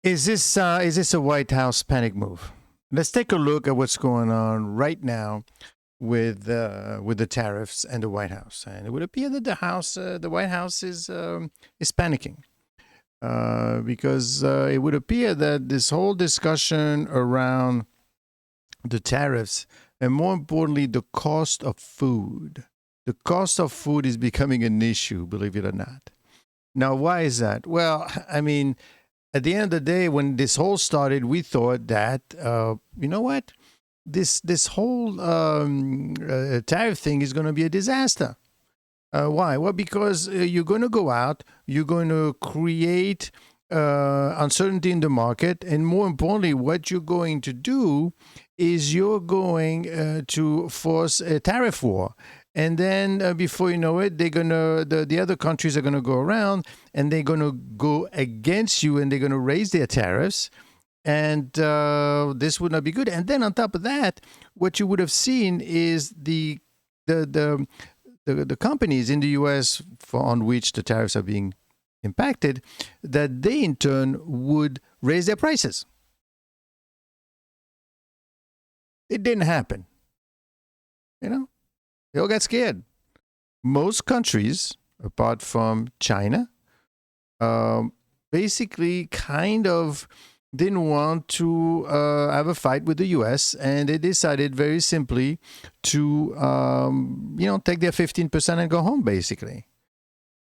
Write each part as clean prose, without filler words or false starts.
Is this a White House panic move? Let's take a look at what's going on right now with the tariffs and the White House. And it would appear that the White House is panicking because it would appear that this whole discussion around the tariffs and more importantly the cost of food is becoming an issue, believe it or not. Now, why is that? Well, I mean, at the end of the day, when this whole started, we thought that you know what, this whole tariff thing is going to be a disaster. Why? Well, because you're going to go out, you're going to create uncertainty in the market, and more importantly, what you're going to do is you're going to force a tariff war. And then before you know it, the other countries are gonna go around and they're gonna go against you and they're gonna raise their tariffs, and this would not be good. And then on top of that, what you would have seen is the the the companies in the U.S. on which the tariffs are being impacted, that they in turn would raise their prices. It didn't happen. You know, they all got scared. Most countries, apart from China, basically kind of didn't want to have a fight with the U.S. and they decided very simply to, take their 15% and go home, basically.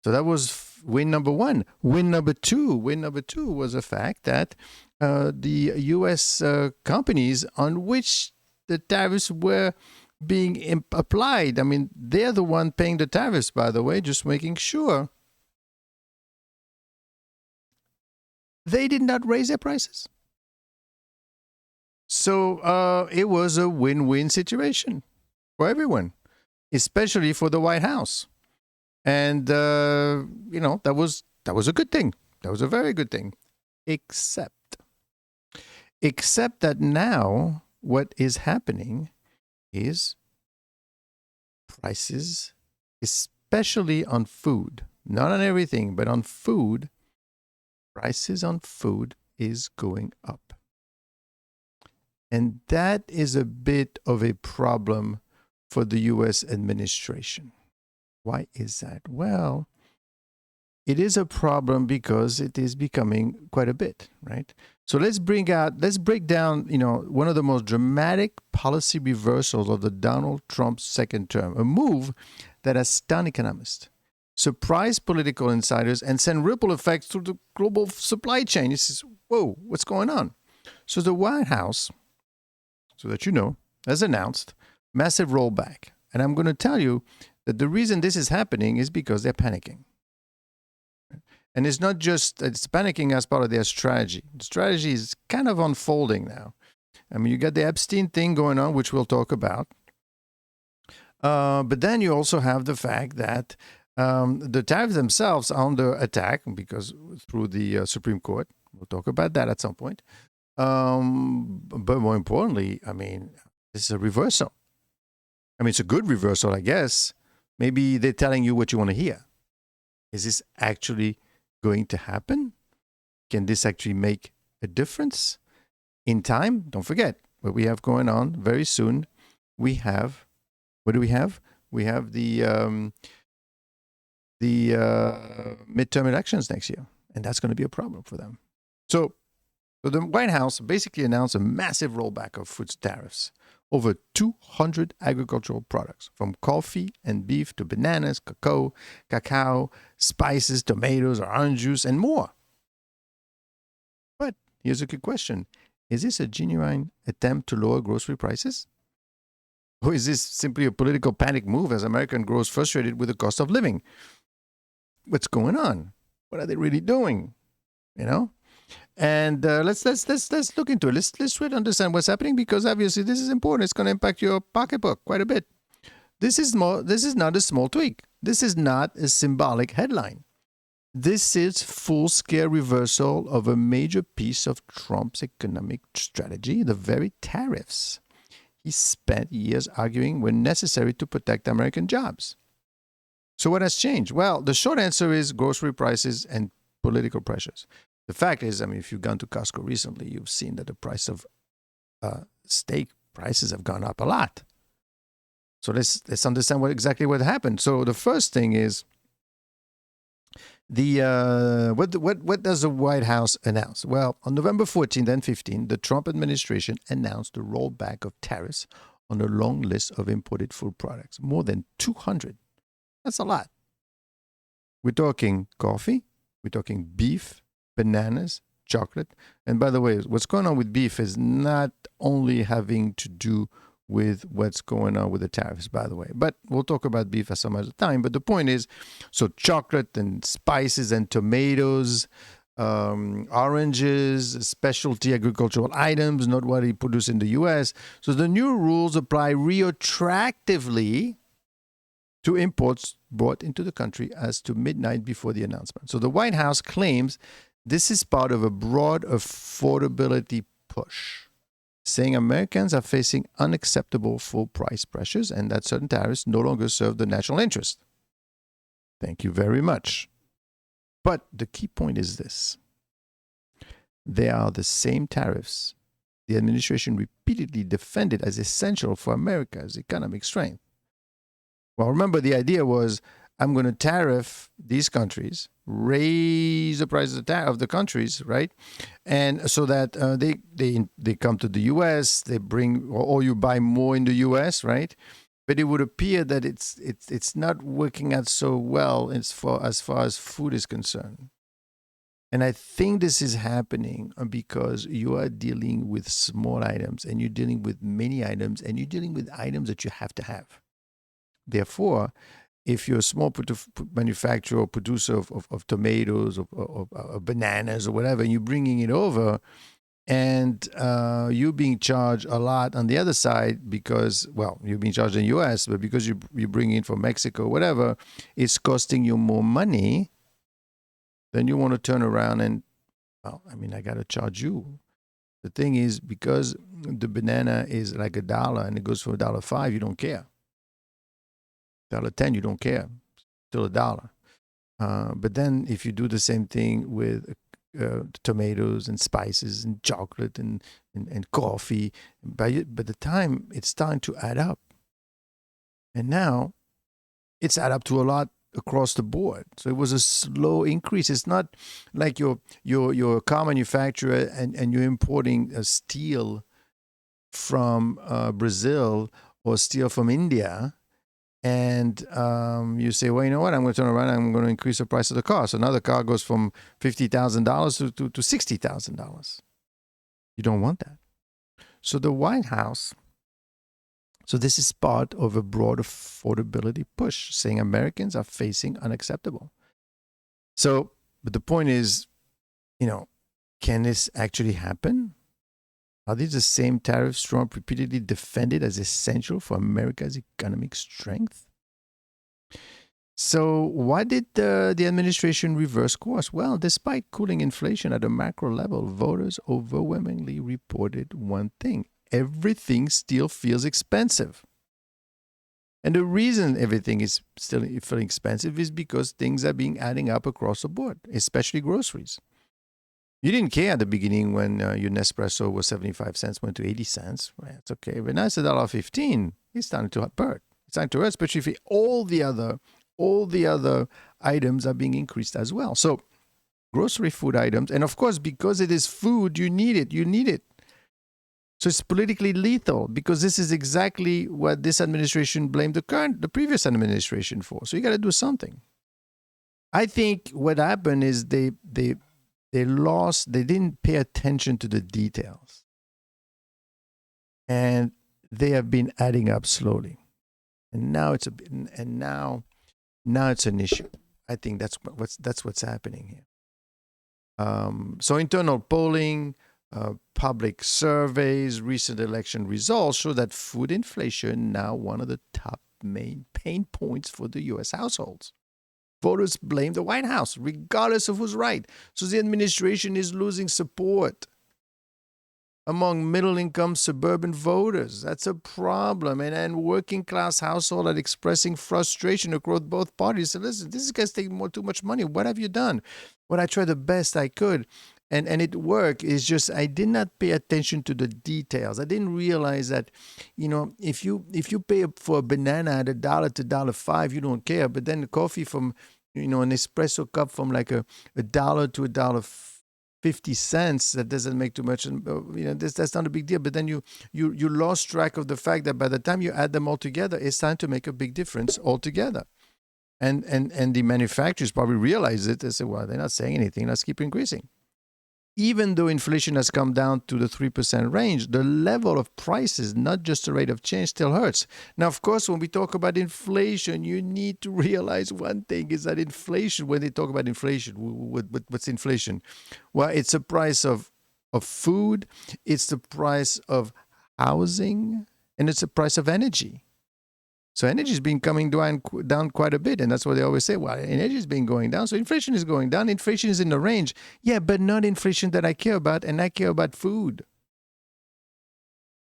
So that was win number one. Win number two was the fact that the U.S. Companies on which the tariffs were being applied, I mean, they're the one paying the tariffs, by the way, just making sure they did not raise their prices. So it was a win-win situation for everyone, especially for the White House. And that was a good thing. That was a very good thing, except that now what is happening is prices, especially on food, not on everything, but on food, prices on food is going up. And that is a bit of a problem for the U.S. administration. Why is that? Well, it is a problem because it is becoming quite a bit, right? So let's break down, one of the most dramatic policy reversals of the Donald Trump second term, a move that has stunned economists, surprised political insiders, and sent ripple effects through the global supply chain. This is, whoa, what's going on? So the White House, so that you know, has announced massive rollback. And I'm going to tell you that the reason this is happening is because they're panicking. And it's not just, it's panicking as part of their strategy. The strategy is kind of unfolding now. I mean, you got the Epstein thing going on, which we'll talk about. But then you also have the fact that the tariffs themselves are under attack because through the Supreme Court. We'll talk about that at some point. But more importantly, I mean, this is a reversal. I mean, it's a good reversal, I guess. Maybe they're telling you what you want to hear. Is this actually going to happen? Can this actually make a difference in time? Don't forget what we have going on very soon. We have, what do we have? We have the midterm elections next year, and that's going to be a problem for them. So the White House basically announced a massive rollback of food tariffs over 200 agricultural products, from coffee and beef to bananas, cacao, spices, tomatoes, orange juice, and more. But here's a good question. Is this a genuine attempt to lower grocery prices? Or is this simply a political panic move as American grows frustrated with the cost of living? What's going on? What are they really doing? And let's look into it. Let's try to understand what's happening, because obviously this is important. It's going to impact your pocketbook quite a bit. This is not a small tweak. This is not a symbolic headline. This is full-scale reversal of a major piece of Trump's economic strategy, the very tariffs he spent years arguing were necessary to protect American jobs. So what has changed? Well, the short answer is grocery prices and political pressures. The fact is, I mean, if you've gone to Costco recently, you've seen that the price of steak prices have gone up a lot. So let's understand exactly what happened. So the first thing is what does the White House announce? Well, on November 14th and 15th, the Trump administration announced the rollback of tariffs on a long list of imported food products, more than 200. That's a lot. We're talking coffee, we're talking beef, bananas, chocolate. And by the way, what's going on with beef is not only having to do with what's going on with the tariffs, by the way. But we'll talk about beef at some other time. But the point is, so chocolate and spices and tomatoes, oranges, specialty agricultural items, not what he produced in the U.S. So the new rules apply retroactively to imports brought into the country as to midnight before the announcement. So the White House claims this is part of a broad affordability push, saying Americans are facing unacceptable full price pressures and that certain tariffs no longer serve the national interest. Thank you very much. But the key point is this. They are the same tariffs the administration repeatedly defended as essential for America's economic strength. Well, remember, the idea was I'm going to tariff these countries, raise the prices of the countries, right? And so that they come to the U.S., they bring, or you buy more in the U.S., right? But it would appear that it's not working out so well as far as food is concerned. And I think this is happening because you are dealing with small items and you're dealing with many items and you're dealing with items that you have to have. Therefore, if you're a small manufacturer or producer of tomatoes or bananas or whatever, and you're bringing it over and you're being charged a lot on the other side because, well, you're being charged in the U.S., but because you bring it from Mexico or whatever, it's costing you more money, then you want to turn around and, well, I mean, I got to charge you. The thing is, because the banana is like $1 and it goes for $1.05, you don't care. $1.10, you don't care. Still $1. But then if you do the same thing with tomatoes and spices and chocolate and coffee, by the time it's starting to add up, and now it's add up to a lot across the board. So it was a slow increase. It's not like you're a car manufacturer and you're importing steel from Brazil or steel from India. And you say, well, you know what? I'm going to turn around and I'm going to increase the price of the car. So now the car goes from $50,000 to $60,000. You don't want that. So the White House, so this is part of a broad affordability push, saying Americans are facing unacceptable. So, but the point is, can this actually happen? Are these the same tariffs Trump repeatedly defended as essential for America's economic strength? So why did the administration reverse course? Well, despite cooling inflation at a macro level, voters overwhelmingly reported one thing. Everything still feels expensive. And the reason everything is still feeling expensive is because things are adding up across the board, especially groceries. You didn't care at the beginning when your Nespresso was 75 cents, went to 80 cents. Right, it's okay. But now it's $1.15. It's starting to hurt. It's starting to hurt, especially if all the other items are being increased as well. So grocery food items, and of course, because it is food, you need it. You need it. So it's politically lethal because this is exactly what this administration blamed the previous administration for. So you got to do something. I think what happened is they didn't pay attention to the details. And they have been adding up slowly. And now it's now it's an issue. I think that's what's happening here. So internal polling, public surveys, recent election results show that food inflation now one of the top main pain points for the U.S. households. Voters blame the White House, regardless of who's right. So the administration is losing support among middle-income suburban voters. That's a problem. And working-class households are expressing frustration across both parties. So listen, this guy's taking too much money. What have you done? Well, I tried the best I could. and it worked. It's just I did not pay attention to the details. I didn't realize that, if you pay for a banana at $1 to $1.05, you don't care. But then the coffee from, an espresso cup from like a dollar to $1.50, that doesn't make too much. And that's not a big deal. But then you lost track of the fact that by the time you add them all together, it's time to make a big difference altogether. And the manufacturers probably realize it. They say, well, they're not saying anything. Let's keep increasing. Even though inflation has come down to the 3% range, the level of prices, not just the rate of change, still hurts. Now, of course, when we talk about inflation, you need to realize one thing is that inflation, when they talk about inflation, what's inflation? Well, it's the price of food, it's the price of housing, and it's the price of energy. So energy has been coming down quite a bit, and that's what they always say. Well, energy has been going down, so inflation is going down. Inflation is in the range. Yeah, but not inflation that I care about, and I care about food.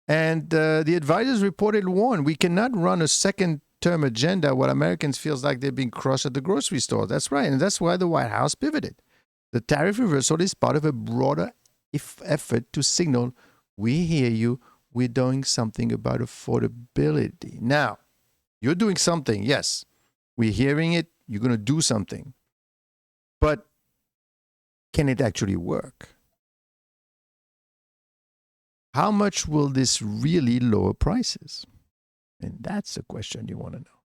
And the advisors reported warned, we cannot run a second-term agenda while Americans feels like they're being crushed at the grocery store. That's right, and that's why the White House pivoted. The tariff reversal is part of a broader effort to signal, we hear you, we're doing something about affordability. Now, you're doing something, yes. We're hearing it. You're going to do something. But can it actually work? How much will this really lower prices? And that's the question you want to know.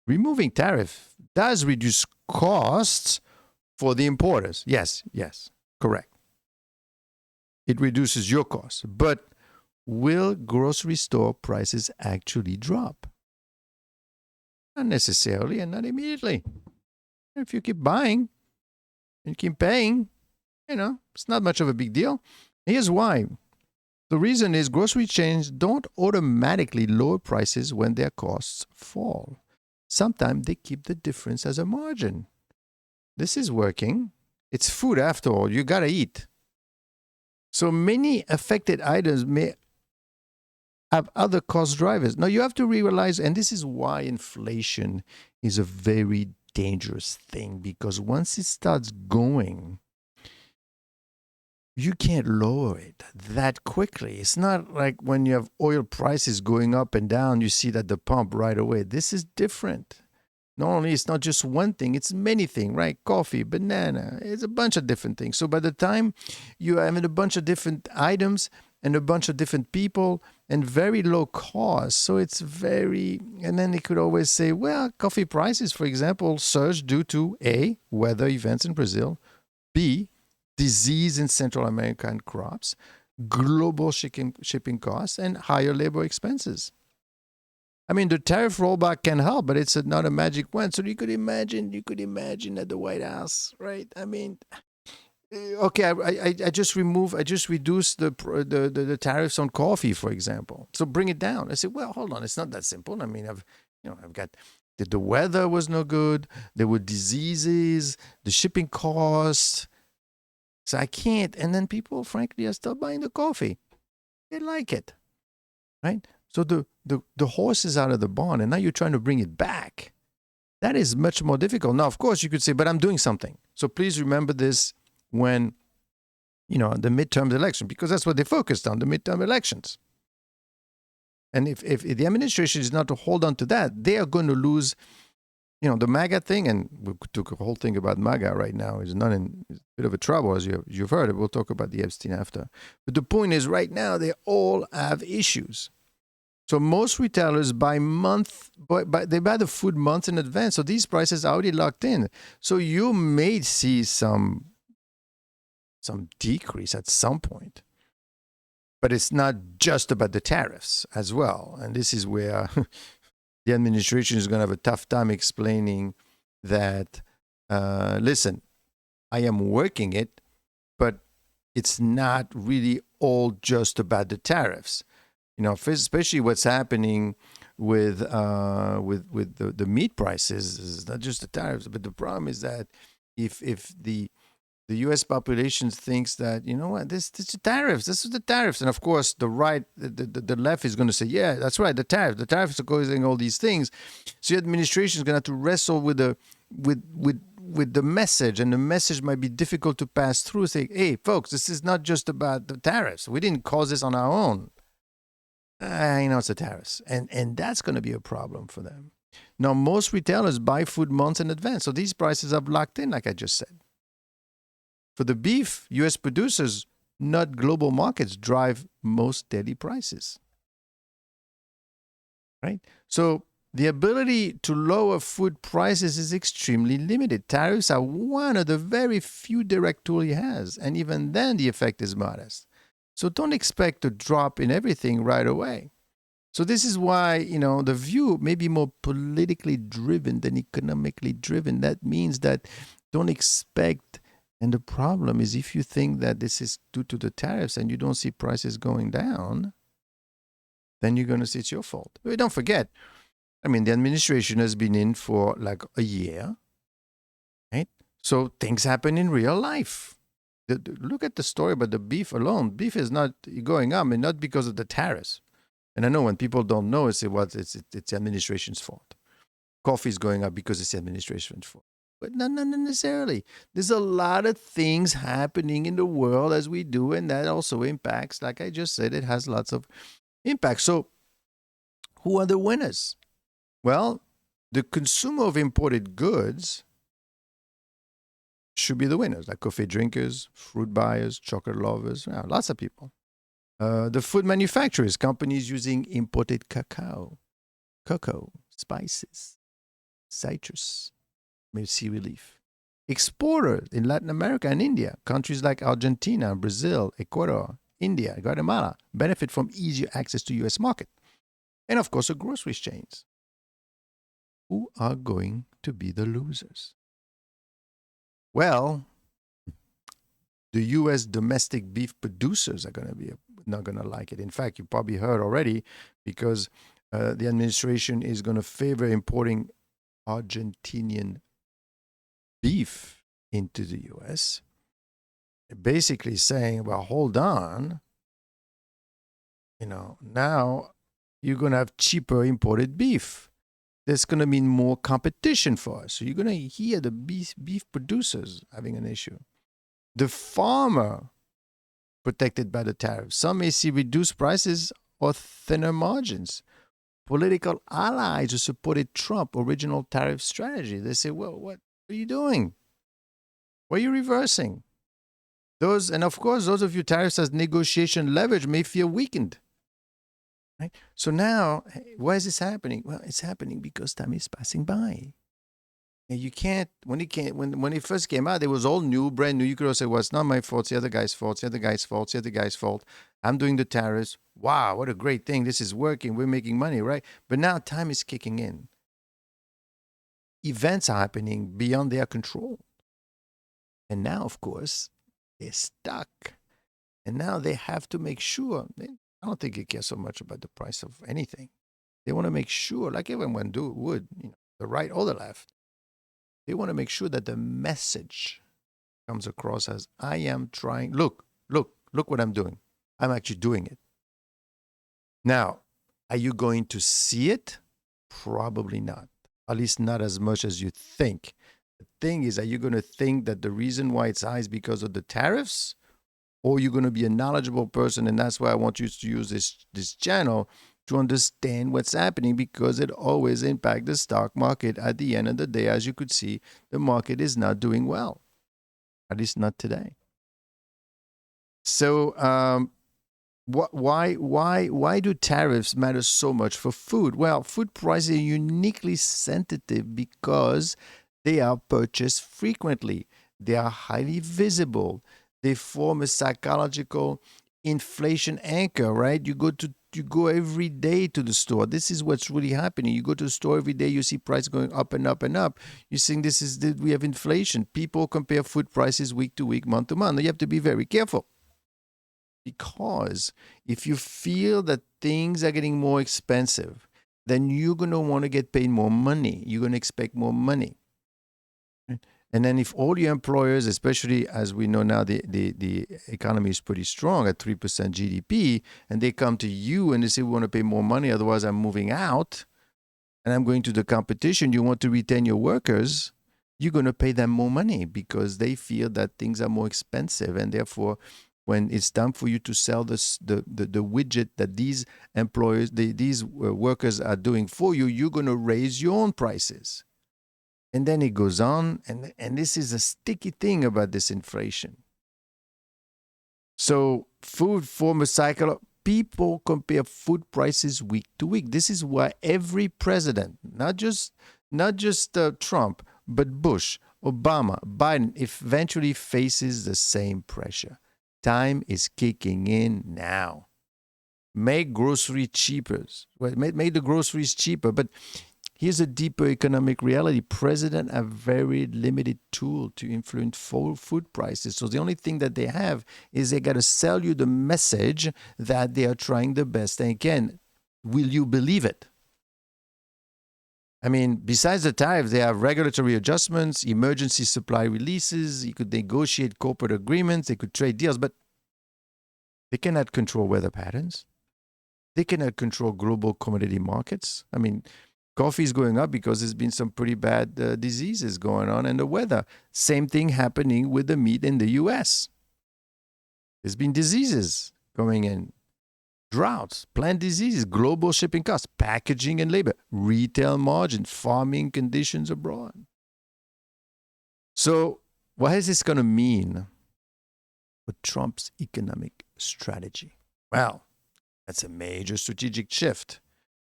Removing tariff does reduce costs for the importers. Yes, correct. It reduces your costs. But will grocery store prices actually drop? Not necessarily and not immediately. If you keep buying and keep paying, it's not much of a big deal. Here's why. The reason is grocery chains don't automatically lower prices when their costs fall. Sometimes they keep the difference as a margin. This is working. It's food after all. You got to eat. So many affected items may have other cost drivers. Now, you have to realize, and this is why inflation is a very dangerous thing, because once it starts going, you can't lower it that quickly. It's not like when you have oil prices going up and down, you see that at the pump right away. This is different. Not only it's not just one thing, it's many things, right? Coffee, banana, it's a bunch of different things. So by the time you have a bunch of different items and a bunch of different people and very low cost, so it's very, and then they could always say, well, coffee prices, for example, surged due to A, weather events in Brazil, B, disease in Central American crops, global shipping costs, and higher labor expenses. I mean, the tariff rollback can help, but it's not a magic wand. So you could imagine at the White House, right? I mean, okay, I just reduced the tariffs on coffee, for example. So bring it down. I said, well, hold on, it's not that simple. I mean, I've got the weather was no good. There were diseases, the shipping costs. So I can't. And then people, frankly, are still buying the coffee. They like it, right? So the horse is out of the barn, and now you're trying to bring it back. That is much more difficult. Now, of course, you could say, but I'm doing something. So please remember this when, the midterm election, because that's what they focused on, the midterm elections. And if the administration is not to hold on to that, they are going to lose, the MAGA thing, and we took a whole thing about MAGA right now, is not in a bit of a trouble, as you've heard. We'll talk about the Epstein after. But the point is, right now, they all have issues. So most retailers buy the food months in advance. So these prices are already locked in. So you may see some decrease at some point. But it's not just about the tariffs as well. And this is where the administration is going to have a tough time explaining that, listen, I am working it, but it's not really all just about the tariffs. Especially what's happening with the meat prices is not just the tariffs, but the problem is that if the U.S. population thinks that, this is the tariffs, and of course the right, the left is going to say, yeah, that's right, the tariffs are causing all these things. So the administration is going to have to wrestle with with the message, and the message might be difficult to pass through, say, hey, folks, this is not just about the tariffs. We didn't cause this on our own. It's the tariffs. And that's going to be a problem for them. Now, most retailers buy food months in advance. So these prices are locked in, like I just said. For the beef, U.S. producers, not global markets, drive most daily prices. Right? So the ability to lower food prices is extremely limited. Tariffs are one of the very few direct tools he has. And even then, the effect is modest. So don't expect a drop in everything right away. So this is why, the view may be more politically driven than economically driven. That means that don't expect, and the problem is if you think that this is due to the tariffs and you don't see prices going down, then you're going to say it's your fault. But don't forget, the administration has been in for like a year, right? So things happen in real life. Look at the story about the beef alone. Beef is not going up, and not because of the tariffs. And I know when people don't know, it's the administration's fault. Coffee is going up because it's the administration's fault. But not necessarily. There's a lot of things happening in the world as we do, and that also impacts, like I just said, it has lots of impact. So who are the winners? Well, the consumer of imported goods should be the winners, like coffee drinkers, fruit buyers, chocolate lovers, lots of people. The food manufacturers, companies using imported cocoa, spices, citrus, may see relief. Exporters in Latin America and India, countries like Argentina, Brazil, Ecuador, India, Guatemala, benefit from easier access to U.S. market. And of course, the grocery chains. Who are going to be the losers? Well, the U.S. domestic beef producers are going to be not going to like it. In fact, you probably heard already, because the administration is going to favor importing Argentinian beef into the U.S., basically saying, well, hold on, now you're going to have cheaper imported beef. That's going to mean more competition for us. So you're going to hear the beef producers having an issue. The farmer protected by the tariffs. Some may see reduced prices or thinner margins. Political allies who supported Trump's original tariff strategy, they say, well, what are you doing? What are you reversing? And of course, those of you tariffs as negotiation leverage may feel weakened. Right? So now, why is this happening? Well, it's happening because time is passing by. And you can't, when it first came out, it was all new, brand new. You could also say, well, it's not my fault, it's the other guy's fault, it's the other guy's fault, it's the other guy's fault. I'm doing the tariffs. Wow, what a great thing. This is working. We're making money, right? But now time is kicking in. Events are happening beyond their control. And now, of course, they're stuck. And now they have to make sure. I don't think they care so much about the price of anything. They want to make sure, like everyone would, the right or the left, they want to make sure that the message comes across as, I am trying, look what I'm doing. I'm actually doing it. Now, are you going to see it? Probably not. At least not as much as you think. The thing is, are you going to think that the reason why it's high is because of the tariffs? Or you're going to be a knowledgeable person, and that's why I want you to use this channel to understand what's happening, because it always impacts the stock market. At the end of the day, as you could see, the market is not doing well, at least not today. So why do tariffs matter so much for food? Well, food prices are uniquely sensitive because they are purchased frequently. They are highly visible. They form a psychological inflation anchor, right? You go every day to the store. This is what's really happening. You go to the store every day, you see price going up and up and up. You think we have inflation. People compare food prices week to week, month to month. You have to be very careful, because if you feel that things are getting more expensive, then you're going to want to get paid more money. You're going to expect more money. And then if all your employers, especially as we know now, the economy is pretty strong at 3% GDP, and they come to you and they say, we want to pay more money, otherwise I'm moving out, and I'm going to the competition, you want to retain your workers, you're going to pay them more money because they feel that things are more expensive. And therefore, when it's time for you to sell the widget that these employers, these workers are doing for you, you're going to raise your own prices. And then it goes on. And this is a sticky thing about this inflation. So food form a cycle. People compare food prices week to week. This is why every president, not just Trump, but Bush, Obama, Biden, eventually faces the same pressure. Time is kicking in now. Make grocery cheaper. Well, make the groceries cheaper. But here's a deeper economic reality. Presidents have very limited tool to influence food prices. So the only thing that they have is they got to sell you the message that they are trying the best. And again, will you believe it? I mean, besides the tariff, they have regulatory adjustments, emergency supply releases. You could negotiate corporate agreements. They could trade deals, but they cannot control weather patterns. They cannot control global commodity markets. I mean, coffee is going up because there's been some pretty bad diseases going on in the weather. Same thing happening with the meat in the U.S. There's been diseases going in. Droughts, plant diseases, global shipping costs, packaging and labor, retail margin, farming conditions abroad. So what is this going to mean for Trump's economic strategy? Well, that's a major strategic shift.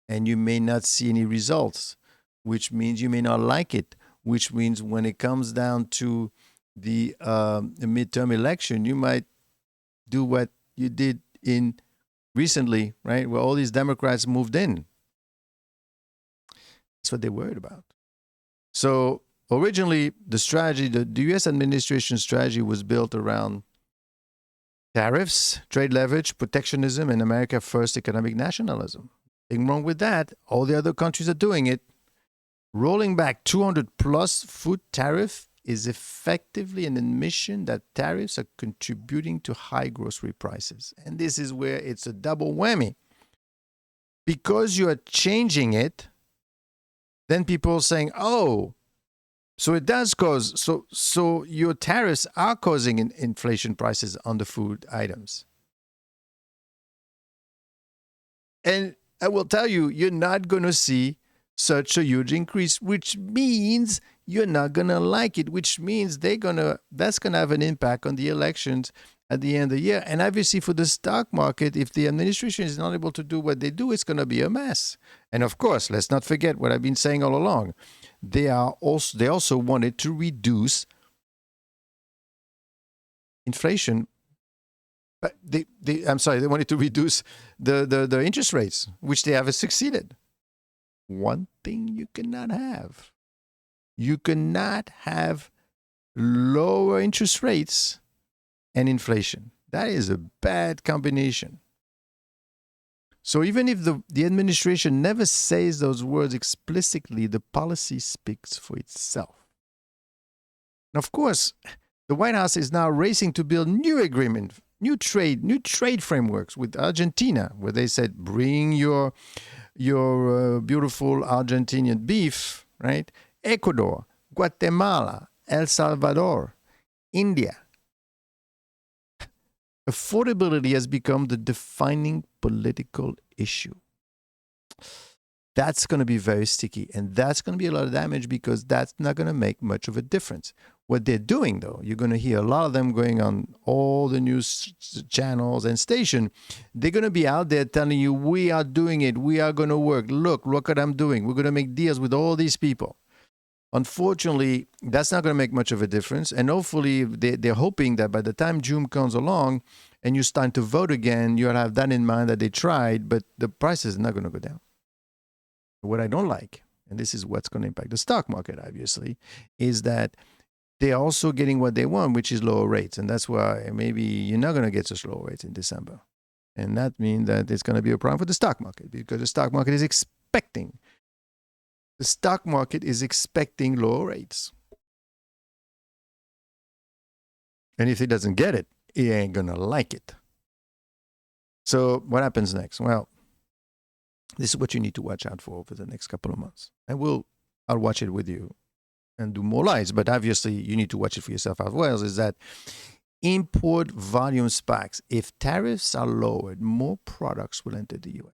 And you may not see any results, which means you may not like it, which means when it comes down to the midterm election, you might do what you did in recently, right, where all these Democrats moved in. That's what they're worried about. So originally, the strategy, the U.S. administration strategy was built around tariffs, trade leverage, protectionism, and America First economic nationalism. Nothing wrong with that. All the other countries are doing it. Rolling back 200 plus food tariff is effectively an admission that tariffs are contributing to high grocery prices. And this is where it's a double whammy. Because you are changing it, then people are saying, oh, so it does cause, so your tariffs are causing inflation prices on the food items. And I will tell you, you're not going to see such a huge increase, which means you're not going to like it, which means that's going to have an impact on the elections at the end of the year. And obviously for the stock market, if the administration is not able to do what they do, it's going to be a mess. And of course, let's not forget what I've been saying all along. They also wanted to reduce inflation. But they wanted to reduce the interest rates, which they have succeeded. One thing you cannot have. You cannot have lower interest rates and inflation. That is a bad combination. So even if the administration never says those words explicitly, the policy speaks for itself. And of course, the White House is now racing to build new agreement, new trade frameworks with Argentina, where they said, bring your beautiful Argentinian beef, right? Ecuador, Guatemala, El Salvador, India. Affordability has become the defining political issue. That's going to be very sticky, and that's going to be a lot of damage because that's not going to make much of a difference. What they're doing, though, you're going to hear a lot of them going on all the news channels and stations. They're going to be out there telling you, we are doing it. We are going to work. Look what I'm doing. We're going to make deals with all these people. Unfortunately, that's not going to make much of a difference. And hopefully, they're hoping that by the time June comes along and you start to vote again, you'll have that in mind that they tried, but the price is not going to go down. What I don't like, and this is what's going to impact the stock market, obviously, is that they're also getting what they want, which is lower rates. And that's why maybe you're not going to get such low rates in December. And that means that it's going to be a problem for the stock market because the stock market is expecting lower rates. And if he doesn't get it, he ain't going to like it. So what happens next? Well, this is what you need to watch out for over the next couple of months. And I'll watch it with you and do more lies. But obviously, you need to watch it for yourself as well, is that import volume spikes. If tariffs are lowered, more products will enter the US.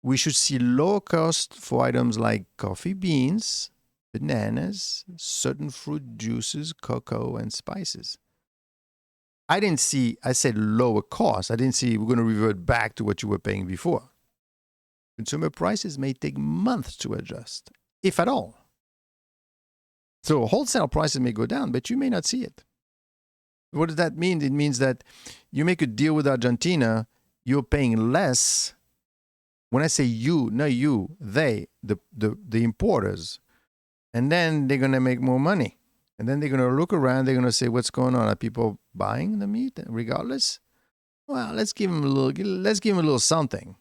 We should see lower cost for items like coffee beans, bananas, certain fruit juices, cocoa, and spices. I said lower cost. I didn't see we're going to revert back to what you were paying before. Consumer prices may take months to adjust, if at all. So wholesale prices may go down, but you may not see it. What does that mean? It means that you make a deal with Argentina, you're paying less. When I say you, not you, they, the importers. And then they're going to make more money. And then they're going to look around, they're going to say, what's going on? Are people buying the meat regardless? Well, let's give them a little something.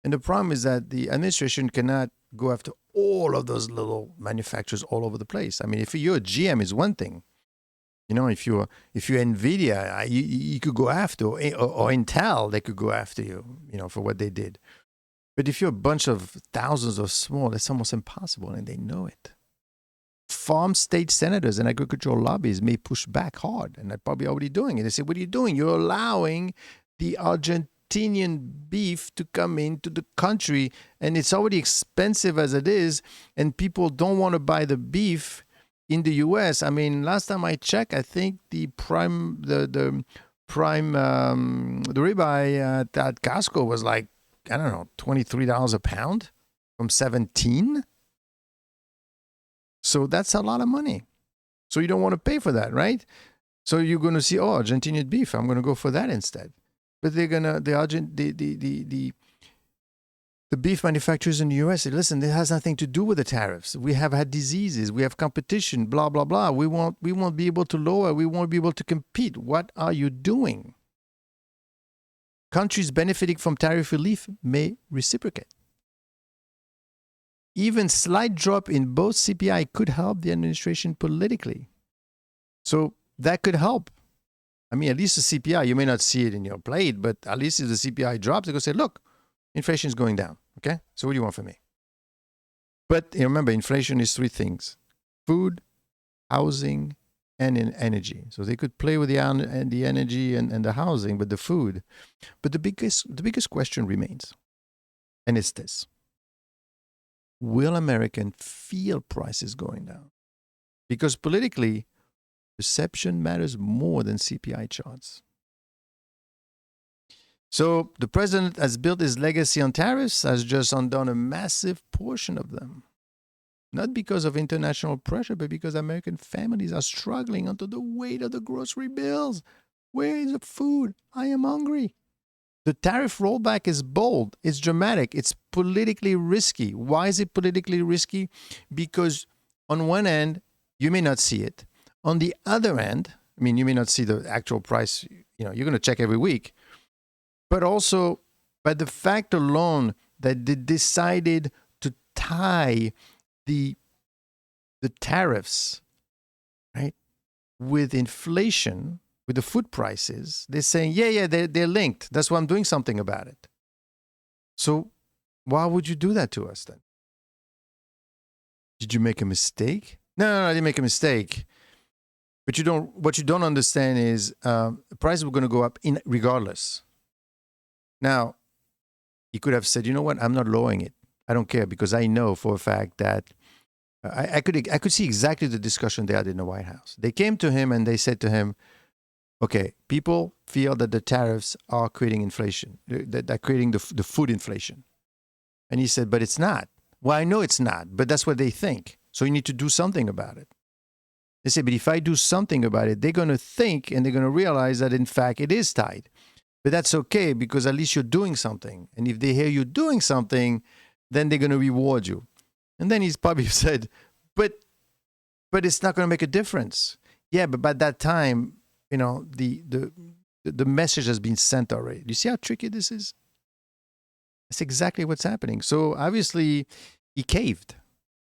And the problem is that the administration cannot go after all of those little manufacturers all over the place. I mean, if you're a GM is one thing. If you're NVIDIA, you could go after, or Intel, they could go after you, for what they did. But if you're a bunch of thousands of small, it's almost impossible, and they know it. Farm state senators and agricultural lobbies may push back hard, and they're probably already doing it. They say, what are you doing? You're allowing the Argentinian beef to come into the country, and it's already expensive as it is, and people don't want to buy the beef in the U.S. I mean, last time I checked, I think the ribeye at Costco was like, I don't know, $23 a pound from $17. So that's a lot of money. So you don't want to pay for that, right? So you're going to see, Argentinian beef. I'm going to go for that instead. But they're gonna the beef manufacturers in the U.S. say, listen, it has nothing to do with the tariffs. We have had diseases. We have competition. Blah blah blah. We won't be able to lower. We won't be able to compete. What are you doing? Countries benefiting from tariff relief may reciprocate. Even slight drop in both CPI could help the administration politically. So that could help. I mean, at least the CPI, you may not see it in your plate, but at least if the CPI drops, they're going to say, look, inflation is going down. Okay? So what do you want from me? But remember, inflation is three things: food, housing, and energy. So they could play with the energy and the housing, but the food. But the biggest question remains, and it's this: will Americans feel prices going down? Because politically, perception matters more than CPI charts. So the president has built his legacy on tariffs, has just undone a massive portion of them. Not because of international pressure, but because American families are struggling under the weight of the grocery bills. Where is the food? I am hungry. The tariff rollback is bold. It's dramatic. It's politically risky. Why is it politically risky? Because on one end, you may not see it. On the other end, I mean, you may not see the actual price. You're going to check every week. But also, by the fact alone that they decided to tie the tariffs, right, with inflation, with the food prices, they're saying, they're linked. That's why I'm doing something about it. So why would you do that to us then? Did you make a mistake? No, I didn't make a mistake. But what you don't understand is the prices were going to go up regardless. Now, he could have said, you know what, I'm not lowering it. I don't care, because I know for a fact that I could see exactly the discussion they had in the White House. They came to him and they said to him, okay, people feel that the tariffs are creating inflation, that are creating the food inflation. And he said, but it's not. Well, I know it's not, but that's what they think. So you need to do something about it. They say, but if I do something about it, they're going to think and they're going to realize that, in fact, it is tied. But that's okay, because at least you're doing something. And if they hear you doing something, then they're going to reward you. And then he's probably said, but it's not going to make a difference. Yeah, but by that time, the message has been sent already. Do you see how tricky this is? That's exactly what's happening. So obviously, he caved.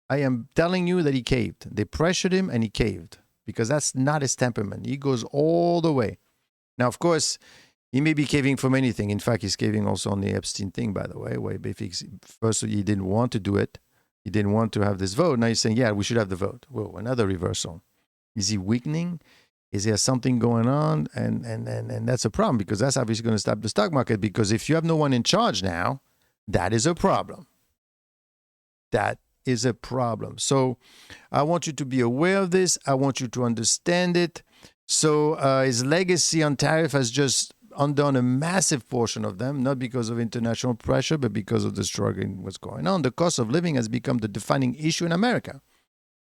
I am telling you that he caved. They pressured him and he caved, because that's not his temperament. He goes all the way. Now, of course, he may be caving from anything. In fact, he's caving also on the Epstein thing, by the way, where first he didn't want to do it. He didn't want to have this vote. Now he's saying, yeah, we should have the vote. Whoa, another reversal. Is he weakening? Is there something going on? And that's a problem, because that's obviously going to stop the stock market, because if you have no one in charge now, that is a problem. That is a problem. So I want you to be aware of this. I want you to understand it. So his legacy on tariff has just undone a massive portion of them, not because of international pressure, but because of the struggle in what's going on. The cost of living has become the defining issue in America.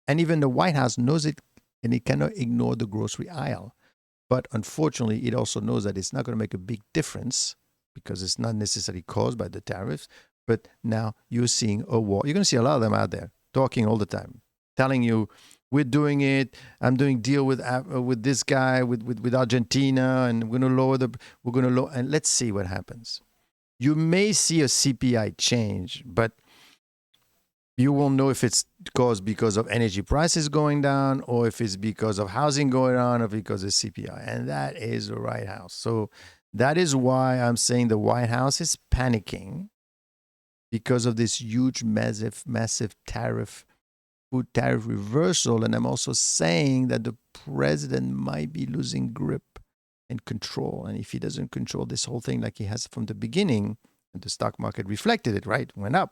And even the White House knows it, and it cannot ignore the grocery aisle. But unfortunately, it also knows that it's not going to make a big difference, because it's not necessarily caused by the tariffs. But now you're seeing a war. You're going to see a lot of them out there talking all the time, telling you, we're doing it. I'm doing deal with this guy, with Argentina, and we're going to lower, and let's see what happens. You may see a CPI change, but you won't know if it's caused because of energy prices going down, or if it's because of housing going on, or because of CPI. And that is the White House. So that is why I'm saying the White House is panicking, because of this huge, massive food tariff reversal. And I'm also saying that the president might be losing grip and control. And if he doesn't control this whole thing like he has from the beginning, and the stock market reflected it, right? Went up.